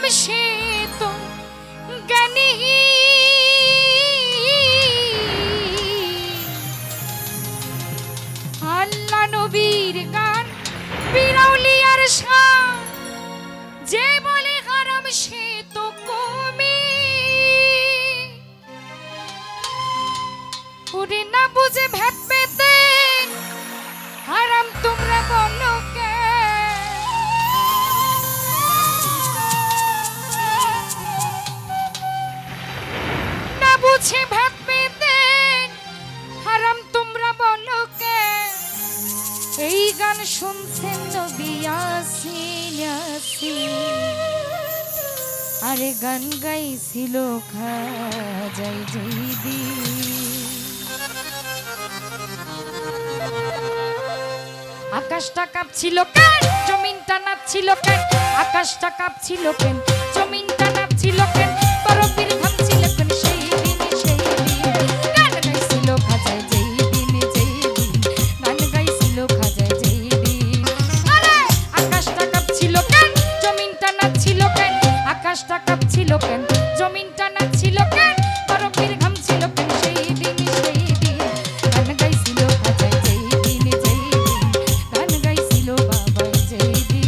হারাম সে তো জ্ঞানী আল্লাহ নবীর গান বিরাউলিয়ার শান যে বলে হারাম সে তো কমে ওরে না বুঝে ভেদ পেতে হারাম তোমরা বলো কে না বুঝে ভেদ পেতে হারাম তোমরা বলো কে এই গান শুনছেন নবী ইয়াসিন ইয়াসিন আরে গান গাইছিল খাজাই জৈদি আকাশটা কাঁপছিল কেন জমিনটা নাচছিল কেন আকাশটা কাঁপছিল কেন জমিনটা নাচছিল কেন বরফের ঘামছিল কেন সেই দিন গান গাইছিল খাজাই যেই দিন গান গাইছিল খাজাই যেই দিন আরে আকাশটা কাঁপছিল কেন জমিনটা নাচছিল কেন আকাশটা কাঁপছিল কেন জমিনটা নাচছিল কেন বরফের ঘামছিল কেন সেই দিন গান গাইছিল খাজাই যেই দিন গান গাইছিল বাবা যেই দিন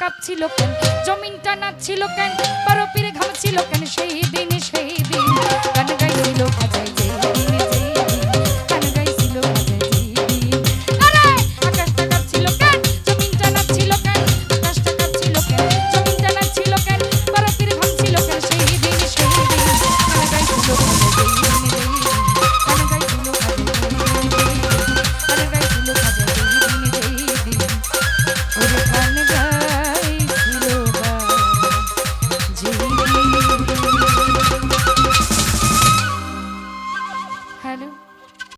কাঁপছিল কেন জমিনটা নাচছিল কেন বরফের ঘাম ছিল কেন সেই দিন গান গাইছিল বাজাই যেই দিন গান গাইছিল বাজাই যেই দিন আরে আকাশটা কাঁপছিল কেন জমিনটা নাচছিল কেন আকাশটা কাঁপছিল কেন জমিনটা নাচছিল কেন বরফের ঘাম ছিল কেন সেই দিন গান গাইছিল বাজাই যেই দিন গান গাইছিল বাজাই যেই দিন গান গাইছিল বাজাই যেই দিন ওরে গান গাইছিল বাজাই হ্যালো